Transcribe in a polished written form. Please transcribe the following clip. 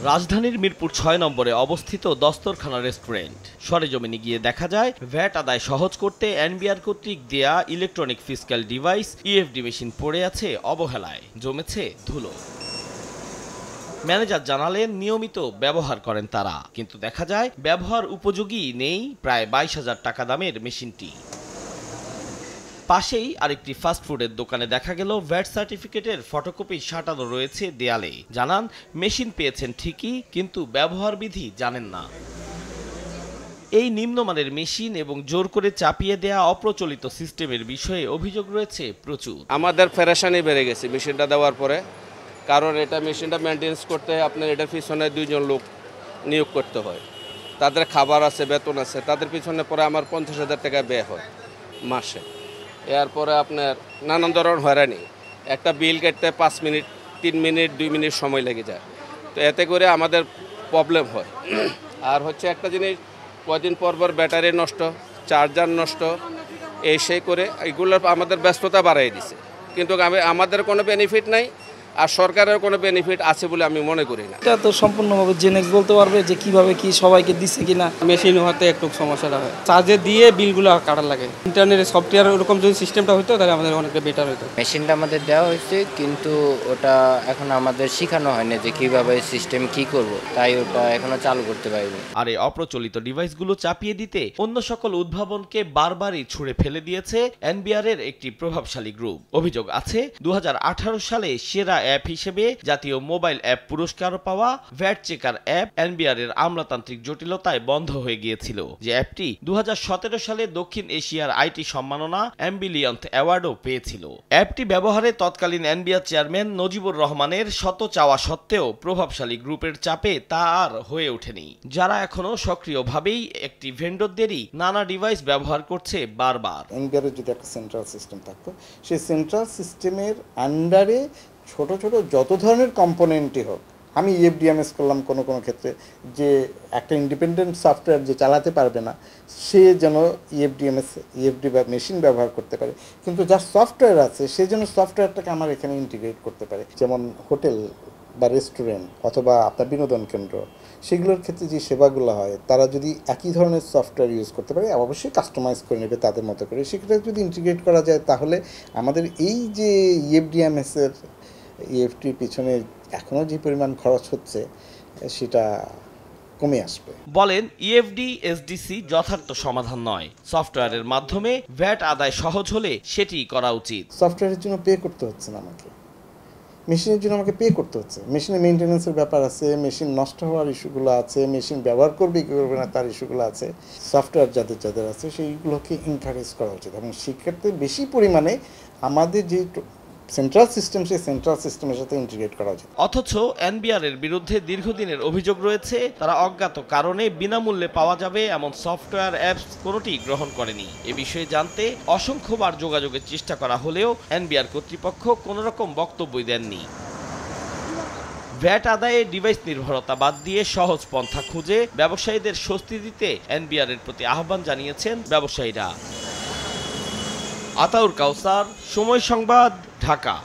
রাজধানীর মিরপুর ৬ নম্বরে অবস্থিত দস্তরখানা রেস্টুরেন্ট। সরেজমিনে গিয়ে দেখা যায় ভ্যাট আদায় সহজ করতে এনবিআর কর্তৃক দেয়া electronic fiscal device EFD machine পড়ে আছে অবহেলায়, জমেছে ধুলো। ম্যানেজার জানালেন নিয়মিত ব্যবহার করেন তারা, কিন্তু দেখা যায় ব্যবহার উপযোগী নেই প্রায় ২২,০০০ টাকা দামের মেশিনটি। পাশেই আরেকটি ফাস্টফুডের দোকানে দেখা গেল ভ্যাট সার্টিফিকেটের ফটোকপি সাঁটানো রয়েছে দেয়ালে। জানান মেশিন পেয়েছেন ঠিকই, কিন্তু ব্যবহার বিধি জানেন না। এই নিম্নমানের মেশিন এবং জোর করে চাপিয়ে দেয়া অপ্রচলিত সিস্টেমের বিষয়ে অভিযোগ রয়েছে প্রচুর। আমাদের পেরেশানি বেড়ে গেছে মেশিনটা দেওয়ার পরে, কারণ এটা মেশিনটা মেনটেন্স করতে আপনার এটার পিছনে 2 জন লোক নিয়োগ করতে হয়, তাদের খাবার আছে, বেতন আছে, তাদের পিছনে পরে আমার 50,000 টাকা ব্যয় হয় মাসে। এরপরে আপনার নানান ধরনের হয়রানি, একটা বিল কাটতে 5 মিনিট 3 মিনিট 2 মিনিট সময় লেগে যায়, তো এতে করে আমাদের প্রবলেম হয়। আর হচ্ছে একটা জিনিস, কয়দিন পর পর ব্যাটারি নষ্ট, চার্জার নষ্ট, এই সেই করে এগুলোর আমাদের ব্যস্ততা বাড়াই দিছে, কিন্তু আমাদের কোনো বেনিফিট নাই, আর সরকারের কোনো বেনিফিট আছে বলে আমি মনে করি না। এটা তো সম্পূর্ণভাবে জেনেক্স বলতে পারবে যে কিভাবে কি সবাইকে দিচ্ছে কিনা। মেশিন হতে একটু সমস্যাটা হয়, চার্জে দিয়ে বিলগুলো কাটার লাগে। ইন্টারনেটে সফটওয়্যার ওরকম যদি সিস্টেমটা হতো তাহলে আমাদের অনেকটা বেটার হতো। মেশিনটা আমাদের দেওয়া হয়েছে, কিন্তু ওটা এখন আমাদের শেখানো হয়নি যে কিভাবে সিস্টেম কি করব, তাই ওটা এখনো চালু করতে পারিনি। আর এই অপ্রচলিত ডিভাইসগুলো চাপিয়ে দিতে অন্য সকল উদ্ভাবনকে বারবারই ছুঁড়ে ফেলে দিয়েছে এনবিআর এর একটি প্রভাবশালী গ্রুপ। অভিযোগ আছে 2018 সালে সেরা অ্যাপ হিসেবে জাতীয় মোবাইল অ্যাপ পুরস্কার পাওয়া ভ্যাট চেকার অ্যাপ এনবিআর এর আমলাতান্ত্রিক জটিলতায় বন্ধ হয়ে গিয়েছিল, যে অ্যাপটি 2017 সালে দক্ষিণ এশিয়ার আইটি সম্মাননা অ্যাম্বিলিয়ন্ট অ্যাওয়ার্ডও পেয়েছিল। অ্যাপটি ব্যবহারে তৎকালীন এনবিআর চেয়ারম্যান নজিবুর রহমানের শত চাওয়া সত্ত্বেও প্রভাবশালী গ্রুপের চাপে তা আর হয়ে ওঠেনি, যারা এখনো সক্রিয়ভাবেই একটি ভেন্ডরদেরই নানা ডিভাইস ব্যবহার করছে বারবার। এনবিআর এর যদি একটা সেন্ট্রাল সিস্টেম থাকতো, সেই সেন্ট্রাল সিস্টেমের আন্ডারে ছোট ছোট যত ধরনের কম্পোনেন্টই হোক, আমি ইএফডিএমএস করলাম কোনো ক্ষেত্রে, যে একটা ইন্ডিপেন্ডেন্ট সফটওয়্যার যে চালাতে পারবে না সে যেন ইএফডি বা মেশিন ব্যবহার করতে পারে, কিন্তু যার সফটওয়্যার আছে সে যেন সফটওয়্যারটাকে আমার এখানে ইন্টিগ্রেট করতে পারে। যেমন হোটেল বা রেস্টুরেন্ট অথবা আপনার বিনোদন কেন্দ্র, সেগুলোর ক্ষেত্রে যে সেবাগুলো হয় তারা যদি একই ধরনের সফটওয়্যার ইউজ করতে পারে, অবশ্যই কাস্টমাইজ করে নেবে তাদের মতো করে, সেক্ষেত্রে যদি ইন্টিগ্রেট করা যায় তাহলে আমাদের এই যে ইএফডিএমএসের ইএফটির পিছনে এখনও যে পরিমাণ খরচ হচ্ছে সেটা কমে আসবে। বলেন ইএফডি এসডিসি যথার্থ সমাধান নয়, সফটওয়্যারের মাধ্যমে ভ্যাট আদায় সহজ হলে সেটি করা উচিত। সফটওয়্যারের জন্য পে করতে হচ্ছে না আমাকে, মেশিনের জন্য আমাকে পে করতে হচ্ছে। মেশিনের মেনটেন্যান্সের ব্যাপার আছে, মেশিন নষ্ট হওয়ার ইস্যুগুলো আছে, মেশিন ব্যবহার করবে কি করবে না তার ইস্যুগুলো আছে। সফটওয়্যার যাদের আছে সেইগুলোকে এনকারেজ করা উচিত, এবং সেক্ষেত্রে বেশি পরিমাণে আমাদের যে সেন্ট্রাল সিস্টেম সেই সেন্ট্রাল সিস্টেমের সাথে ইন্টিগ্রেট করা উচিত। অথচ এনবিআর এর বিরুদ্ধে দীর্ঘদিনের অভিযোগ রয়েছে তারা অজ্ঞাত কারণে বিনামূল্যে পাওয়া যাবে এমন সফটওয়্যার অ্যাপস কোনোটি গ্রহণ করেনি। এ বিষয়ে জানতে অসংখ্যবার যোগাযোগের চেষ্টা করা হলেও এনবিআর কর্তৃপক্ষ কোনো রকম বক্তব্যই দেননি। ভ্যাট আদায়ে ডিভাইস নির্ভরতা বাদ দিয়ে সহজ পন্থা খুঁজে ব্যবসায়ীদের স্বস্তি দিতে এনবিআর এর প্রতি আহ্বান জানিয়েছেন ব্যবসায়ীরা। আতাউর কাউসার, সময় সংবাদ, ঢাকা।